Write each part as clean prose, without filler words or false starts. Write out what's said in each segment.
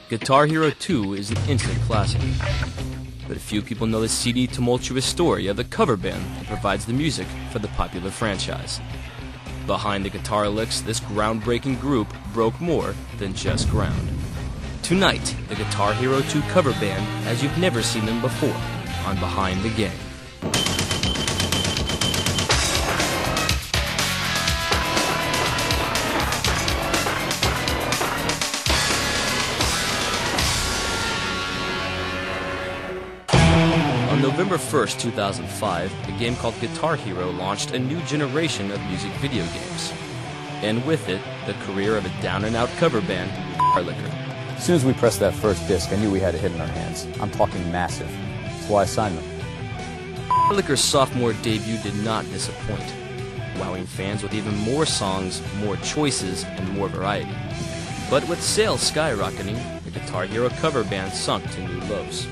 Guitar Hero 2 is an instant classic, but few people know the seedy, tumultuous story of the cover band that provides the music for the popular franchise. Behind the guitar licks, this groundbreaking group broke more than just ground. Tonight, the Guitar Hero 2 cover band as you've never seen them before on Behind the Game. On November 1st, 2005, a game called Guitar Hero launched a new generation of music video games. And with it, the career of a down-and-out cover band, Guitarlicker. As soon as we pressed that first disc, I knew we had a hit in our hands. I'm talking massive. That's why I signed them. Guitarlicker's sophomore debut did not disappoint, wowing fans with even more songs, more choices, and more variety. But with sales skyrocketing, the Guitar Hero cover band sunk to new lows.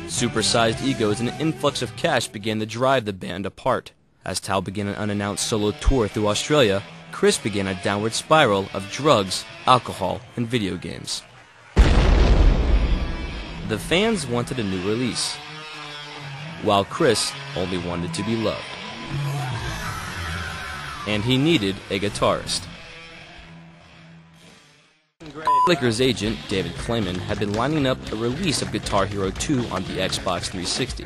Supersized egos and an influx of cash began to drive the band apart. As Tal began an unannounced solo tour through Australia, Chris began a downward spiral of drugs, alcohol, and video games. The fans wanted a new release, while Chris only wanted to be loved. And he needed a guitarist. Guitarlicker's agent, David Clayman, had been lining up a release of Guitar Hero 2 on the Xbox 360.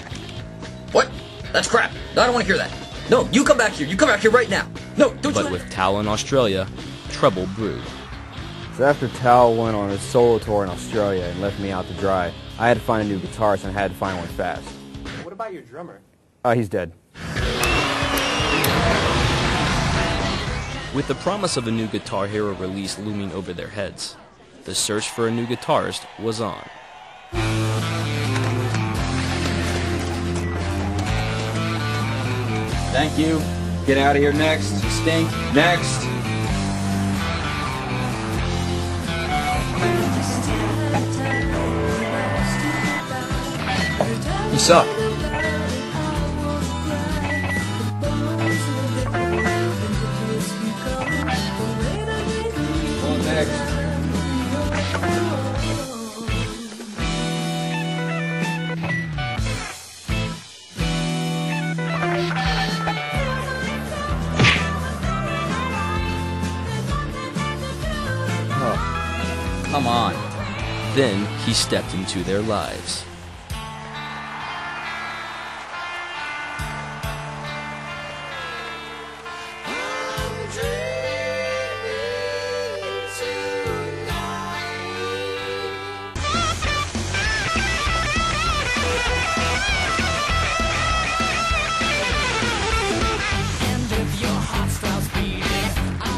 What? That's crap. No, I don't want to hear that. No, you come back here. You come back here right now. No, don't you... But with Tal in Australia, trouble brewed. So after Tal went on his solo tour in Australia and left me out to dry, I had to find a new guitarist and I had to find one fast. What about your drummer? He's dead. With the promise of a new Guitar Hero release looming over their heads, the search for a new guitarist was on. Thank you. Get out of here next. You stink. Next. You suck. On next. Come on. Then he stepped into their lives.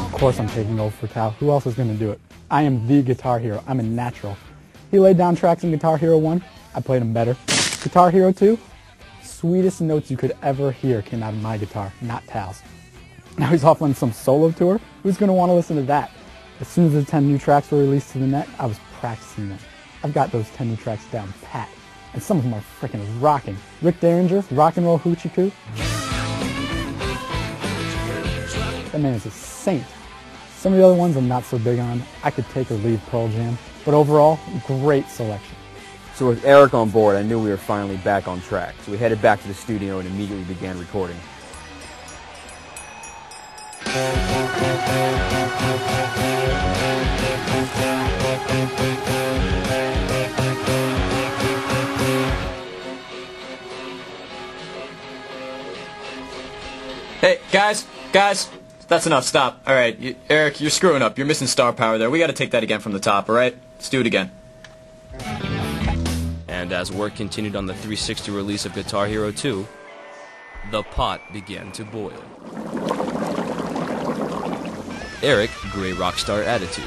Of course I'm taking over for Tal. Who else is going to do it? I am the Guitar Hero. I'm a natural. He laid down tracks in Guitar Hero 1. I played them better. Guitar Hero 2, sweetest notes you could ever hear came out of my guitar, not Tal's. Now he's off on some solo tour. Who's going to want to listen to that? As soon as the 10 new tracks were released to the net, I was practicing them. I've got those 10 new tracks down pat. And some of them are freaking rocking. Rick Derringer's Rock and Roll Hoochie Coo. That man is a saint. Some of the other ones I'm not so big on. I could take or leave Pearl Jam. But overall, great selection. So with Eric on board, I knew we were finally back on track. So we headed back to the studio and immediately began recording. Hey, guys. That's enough. Stop. All right, Eric, you're screwing up. You're missing star power there. We got to take that again from the top. All right, let's do it again. And as work continued on the 360 release of Guitar Hero 2, the pot began to boil. Eric grew a rock star attitude.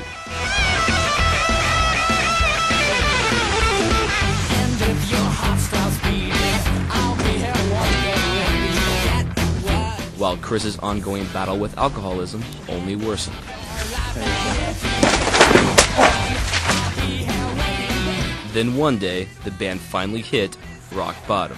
While Chris's ongoing battle with alcoholism only worsened. Then one day, the band finally hit rock bottom.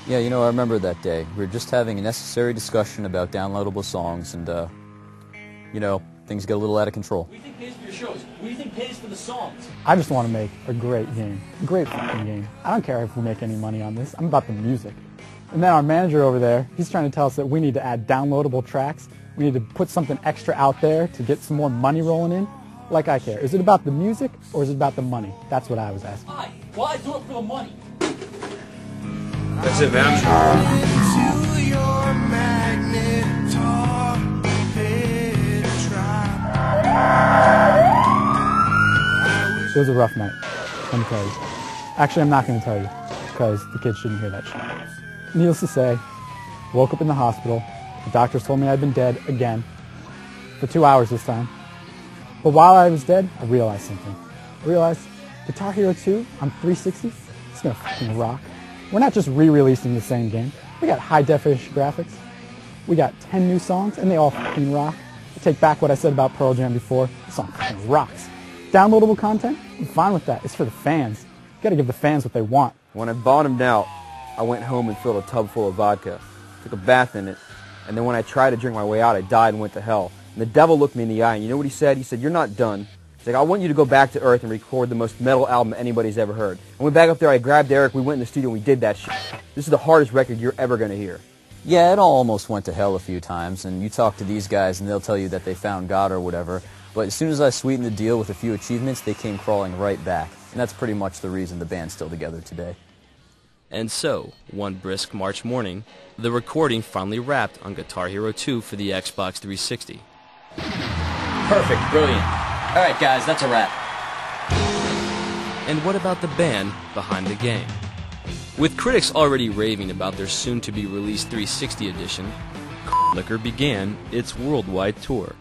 Yeah, you know, I remember that day. We were just having a necessary discussion about downloadable songs, and, you know, things get a little out of control. What do you think pays for your shows? What do you think pays for the songs? I just want to make a great game. A great fucking game. I don't care if we make any money on this. I'm about the music. And then our manager over there, he's trying to tell us that we need to add downloadable tracks. We need to put something extra out there to get some more money rolling in. Like I care. Is it about the music or is it about the money? That's what I was asking. Why? Why do it for the money? That's it, man. It was a rough night, let me tell you. Actually, I'm not going to tell you, because the kids shouldn't hear that shit. Needless to say, woke up in the hospital. The doctors told me I'd been dead again, for 2 hours this time. But while I was dead, I realized something. I realized Guitar Hero 2 on 360, it's going to fucking rock. We're not just re-releasing the same game. We got high-definition graphics. We got 10 new songs, and they all fucking rock. I take back what I said about Pearl Jam before. This song fucking rocks. Downloadable content? I'm fine with that. It's for the fans. You gotta give the fans what they want. When I bottomed out, I went home and filled a tub full of vodka, took a bath in it, and then when I tried to drink my way out, I died and went to hell. And the devil looked me in the eye, and you know what he said? He said, "You're not done." He's like, "I want you to go back to Earth and record the most metal album anybody's ever heard." I went back up there, I grabbed Eric, we went in the studio, and we did that shit. This is the hardest record you're ever gonna hear. Yeah, it all almost went to hell a few times, and you talk to these guys and they'll tell you that they found God or whatever, but as soon as I sweetened the deal with a few achievements, they came crawling right back. And that's pretty much the reason the band's still together today. And so, one brisk March morning, the recording finally wrapped on Guitar Hero 2 for the Xbox 360. Perfect, brilliant. All right, guys, that's a wrap. And what about the band behind the game? With critics already raving about their soon-to-be-released 360 edition, Liquor began its worldwide tour.